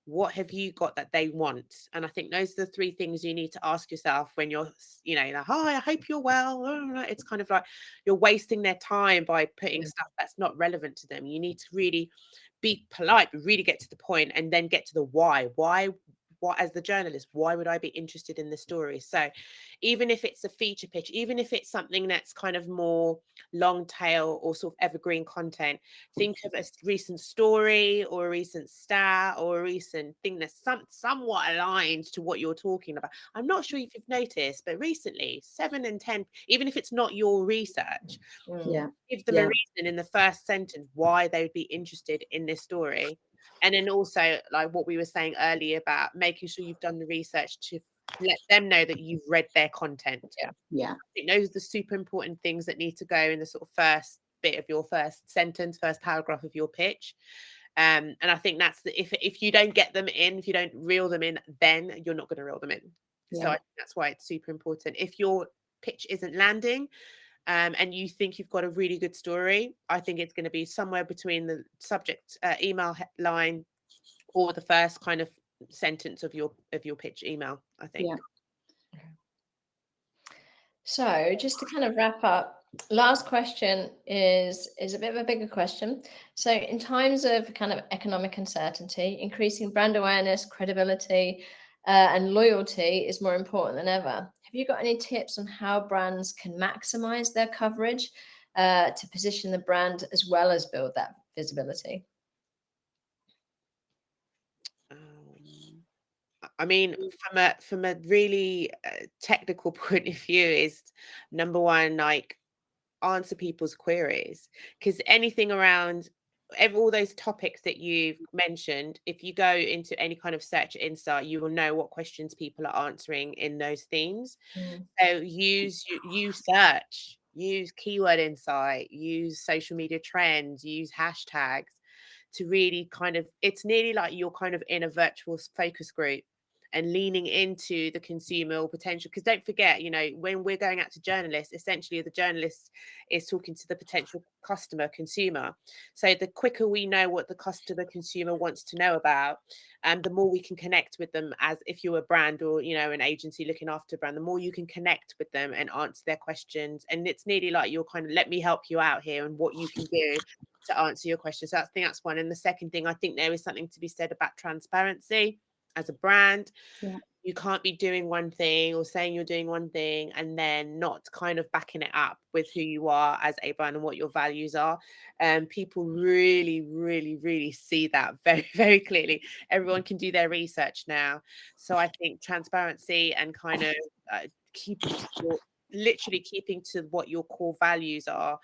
B: What have you got that they want? And I think those are the 3 things you need to ask yourself when you're, like, hi, I hope you're well. It's kind of like you're wasting their time by putting stuff that's not relevant to them. You need to really be polite, but really get to the point, and then get to the why. Why what, as the journalist, why would I be interested in this story? So even if it's a feature pitch, even if it's something that's kind of more long tail or sort of evergreen content, think of a recent story or a recent stat or a recent thing that's somewhat aligned to what you're talking about. I'm not sure if you've noticed, but recently 7 and 10, even if it's not your research,
C: Yeah.
B: give them a reason in the first sentence why they would be interested in this story. And then also, like what we were saying earlier about making sure you've done the research to let them know that you've read their content.
C: Yeah.
B: I think those are the super important things that need to go in the sort of first bit of your first sentence, first paragraph of your pitch. And I think that's if you don't get them in, if you don't reel them in, then you're not going to reel them in. So I think that's why it's super important. If your pitch isn't landing, and you think you've got a really good story, I think it's going to be somewhere between the subject email line or the first kind of sentence of your pitch email, I think.
C: Yeah.
A: So just to kind of wrap up, last question is a bit of a bigger question. So in times of kind of economic uncertainty, increasing brand awareness, credibility, and loyalty is more important than ever. Have you got any tips on how brands can maximize their coverage to position the brand as well as build that visibility?
B: I mean, from a really technical point of view, is number one, like, answer people's queries, because anything around all those topics that you've mentioned, if you go into any kind of search insight, you will know what questions people are answering in those themes. So use search, use keyword insight, use social media trends, use hashtags to really kind of, it's nearly like you're kind of in a virtual focus group and leaning into the consumer or potential. Because don't forget, you know, when we're going out to journalists, essentially the journalist is talking to the potential customer, consumer. So the quicker we know what the customer, consumer wants to know about, the more we can connect with them. As if you're a brand or, you know, an agency looking after a brand, the more you can connect with them and answer their questions. And it's nearly like you're kind of, let me help you out here and what you can do to answer your questions. So I think that's one. And the second thing, I think there is something to be said about transparency. As a brand, you can't be doing one thing or saying you're doing one thing and then not kind of backing it up with who you are as a brand and what your values are. People really, really, really see that very, very clearly. Everyone can do their research now. So I think transparency and kind of literally keeping to what your core values are.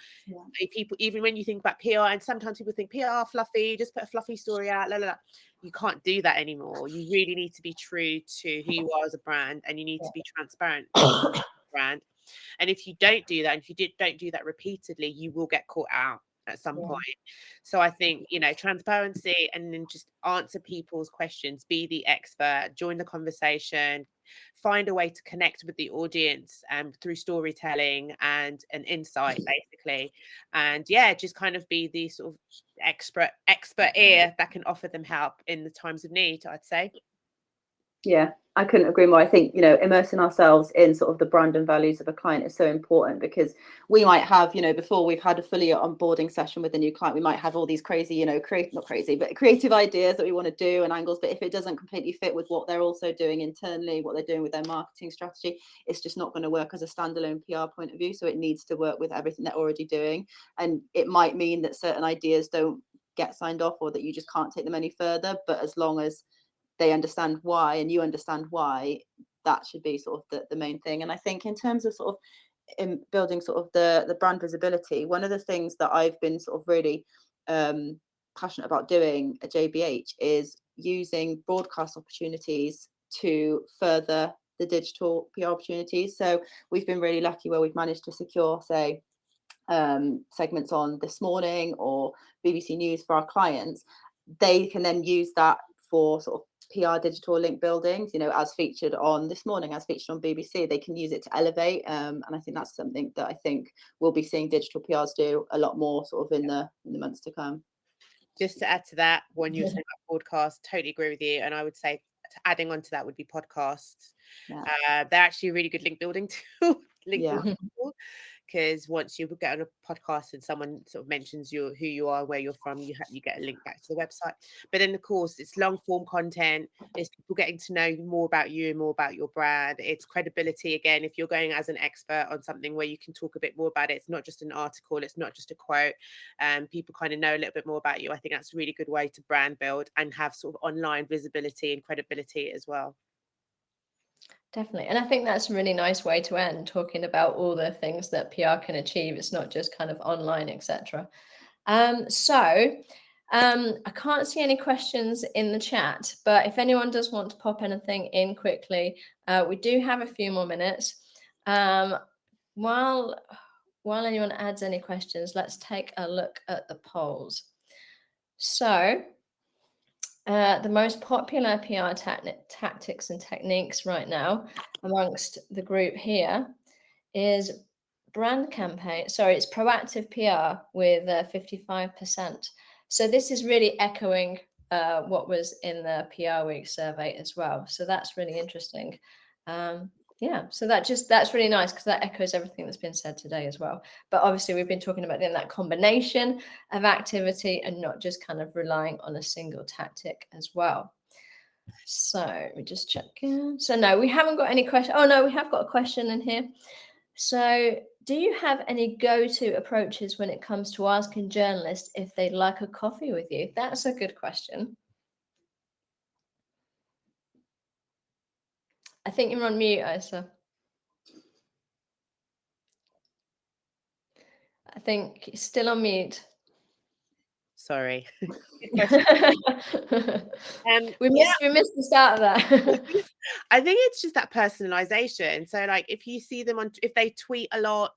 B: People, even when you think about PR, and sometimes people think PR fluffy, just put a fluffy story out, you can't do that anymore. You really need to be true to who you are as a brand, and you need to be transparent brand. And if you don't do that, and if you don't do that repeatedly, you will get caught out at some point. So I think, you know, transparency, and then just answer people's questions, be the expert, join the conversation, find a way to connect with the audience through storytelling and an insight, basically. And just kind of be the sort of expert ear that can offer them help in the times of need, I'd say.
C: Yeah, I couldn't agree more. I think, you know, immersing ourselves in sort of the brand and values of a client is so important, because we might have, you know, before we've had a fully onboarding session with a new client, we might have all these crazy, you know, not crazy, but creative ideas that we want to do and angles. But if it doesn't completely fit with what they're also doing internally, what they're doing with their marketing strategy, it's just not going to work as a standalone PR point of view. So it needs to work with everything they're already doing. And it might mean that certain ideas don't get signed off, or that you just can't take them any further. But as long as they understand why and you understand why, that should be sort of the main thing. And I think in terms of sort of in building sort of the brand visibility, one of the things that I've been sort of really passionate about doing at JBH is using broadcast opportunities to further the digital PR opportunities. So we've been really lucky where we've managed to secure, say, segments on This Morning or BBC News for our clients. They can then use that for sort of PR digital link buildings, you know, as featured on This Morning, as featured on BBC. They can use it to elevate, and I think that's something that I think we'll be seeing digital PRs do a lot more sort of in the months to come.
B: Just to add to that, when you were saying about podcasts, totally agree with you. And I would say adding on to that would be podcasts. They're actually a really good link building tool. because once you get on a podcast and someone sort of mentions who you are, where you're from, you get a link back to the website. But then of course it's long form content, it's people getting to know more about you and more about your brand. It's credibility again, if you're going as an expert on something where you can talk a bit more about it. It's not just an article, it's not just a quote. People kind of know a little bit more about you. I think that's a really good way to brand build and have sort of online visibility and credibility as well.
A: Definitely. And I think that's a really nice way to end, talking about all the things that PR can achieve. It's not just kind of online, etc. I can't see any questions in the chat, but if anyone does want to pop anything in quickly, we do have a few more minutes. While anyone adds any questions, let's take a look at the polls. So the most popular PR tactics and techniques right now amongst the group here is brand campaign. Sorry, it's proactive PR with 55%. So this is really echoing what was in the PR Week survey as well. So that's really interesting. Yeah, so that's really nice because that echoes everything that's been said today as well. But obviously we've been talking about that combination of activity and not just kind of relying on a single tactic as well. So we just check in. So no, we haven't got any question. Oh no, we have got a question in here. So do you have any go-to approaches when it comes to asking journalists if they'd like a coffee with you? That's a good question. I think you're on mute, Isa. I think you're still on mute.
B: Sorry.
A: We missed the start of that.
B: I think it's just that personalization. So like if you see them if they tweet a lot,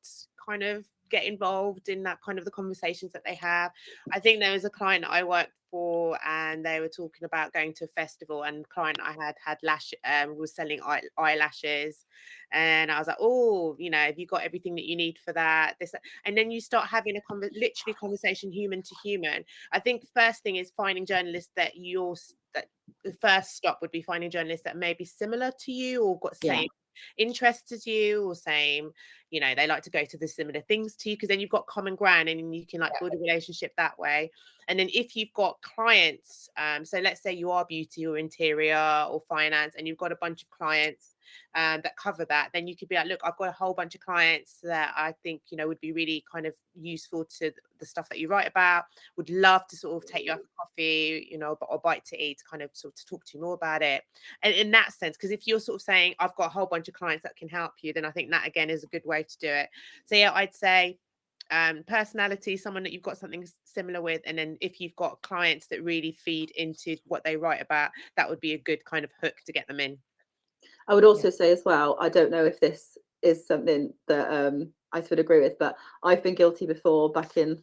B: kind of get involved in that kind of the conversations that they have. I think there was a client I worked for and they were talking about going to a festival, and the client I had was selling eyelashes, and I was like, oh, have you got everything that you need for that? And then you start having a literally conversation human to human. I think first thing is finding journalists that the first stop would be finding journalists that may be similar to you or got same interests as you, or same, they like to go to the similar things to you, because then you've got common ground and you can build a relationship that way. And then if you've got clients, so let's say you are beauty or interior or finance and you've got a bunch of clients that cover that, then you could be like, look, I've got a whole bunch of clients that I think would be really kind of useful to the stuff that you write about, would love to sort of take you out for coffee, or bite to eat, kind of sort of talk to you more about it. And in that sense, because if you're sort of saying I've got a whole bunch of clients that can help you, then I think that again is a good way to do it. So yeah, I'd say personality, someone that you've got something similar with, and then if you've got clients that really feed into what they write about, that would be a good kind of hook to get them in.
C: I would also say as well, I don't know if this is something that I would agree with, but I've been guilty before back in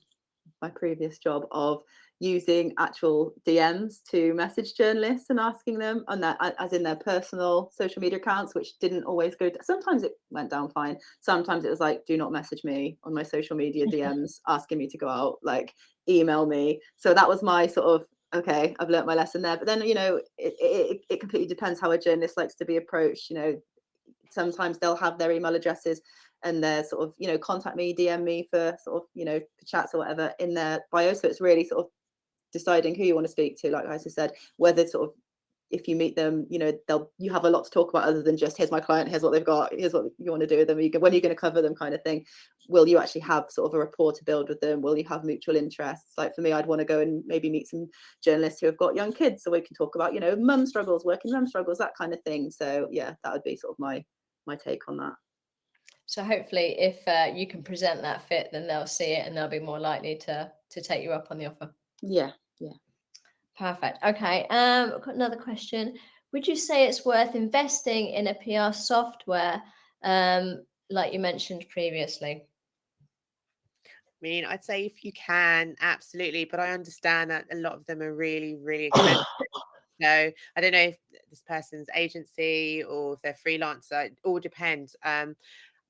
C: my previous job of using actual DMs to message journalists and asking them on that, as in their personal social media accounts, which didn't always go. Sometimes it went down fine. Sometimes it was like, do not message me on my social media DMs asking me to go out, like email me. So that was my sort of, okay, I've learnt my lesson there. But then, it completely depends how a journalist likes to be approached. Sometimes they'll have their email addresses and they're sort of, contact me, DM me for sort of, for chats or whatever in their bio. So it's really sort of deciding who you want to speak to, like Isa said, whether sort of, if you meet them, you have a lot to talk about other than just, here's my client, here's what they've got, here's what you want to do with them, when are you going to cover them, kind of thing. Will you actually have sort of a rapport to build with them? Will you have mutual interests? Like for me, I'd want to go and maybe meet some journalists who have got young kids, so we can talk about, mum struggles, working mum struggles, that kind of thing. So yeah, that would be sort of my take on that.
A: So hopefully if you can present that fit, then they'll see it and they'll be more likely to take you up on the offer.
C: Yeah.
A: Perfect. Okay. I've got another question. Would you say it's worth investing in a PR software, like you mentioned previously?
B: I mean, I'd say if you can, absolutely. But I understand that a lot of them are really, really expensive. So I don't know if this person's agency or if they're freelancer, it all depends.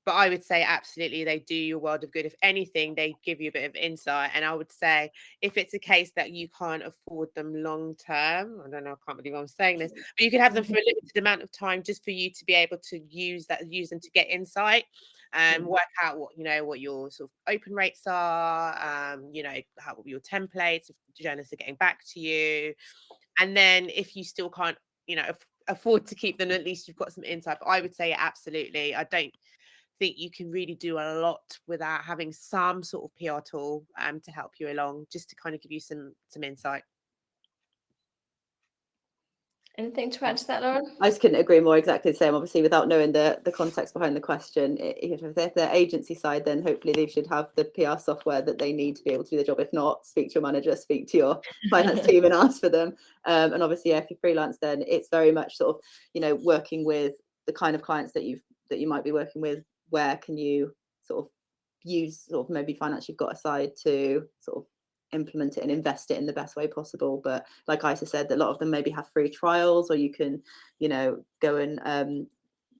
B: But I would say absolutely they do you a world of good. If anything, they give you a bit of insight. And I would say if it's a case that you can't afford them long term, I don't know, I can't believe I'm saying this, but you could have them for a limited amount of time just for you to be able to use them to get insight and work out what your sort of open rates are, how your templates, if journalists are getting back to you. And then if you still can't, afford to keep them, at least you've got some insight. But I would say absolutely. I don't think you can really do a lot without having some sort of PR tool to help you along, just to kind of give you some insight.
A: Anything to add to that, Lauren?
C: I just couldn't agree more. Exactly the same. Obviously, without knowing the context behind the question, if they're agency side, then hopefully they should have the PR software that they need to be able to do the job. If not, speak to your manager, speak to your finance team and ask for them. And obviously, if you're freelance, then it's very much sort of, working with the kind of clients that you might be working with. Where can you sort of use sort of maybe finance you've got aside to sort of implement it and invest it in the best way possible. But like Isa said, a lot of them maybe have free trials, or you can go and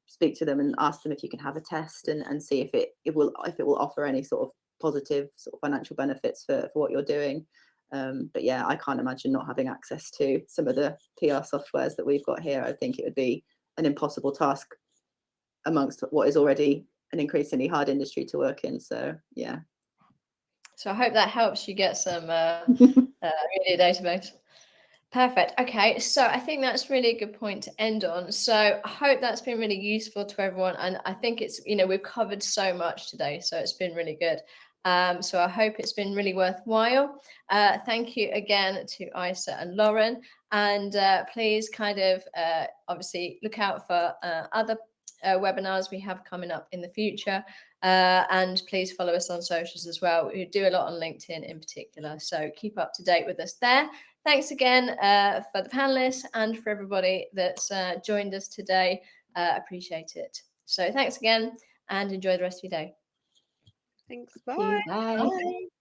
C: speak to them and ask them if you can have a test and see if it will offer any sort of positive sort of financial benefits for what you're doing. But yeah, I can't imagine not having access to some of the PR softwares that we've got here. I think it would be an impossible task amongst what is already an increasingly hard industry to work in. So yeah.
A: So I hope that helps you get some media database. Perfect. Okay, so I think that's really a good point to end on. So I hope that's been really useful to everyone. And I think it's, we've covered so much today, so it's been really good. So I hope it's been really worthwhile. Thank you again to Isa and Lauren. And please kind of obviously look out for other webinars we have coming up in the future. And please follow us on socials as well. We do a lot on LinkedIn in particular. So keep up to date with us there. Thanks again for the panelists and for everybody that's joined us today. Appreciate it. So thanks again and enjoy the rest of your day.
B: Thanks. Bye.
C: Bye.
A: Bye.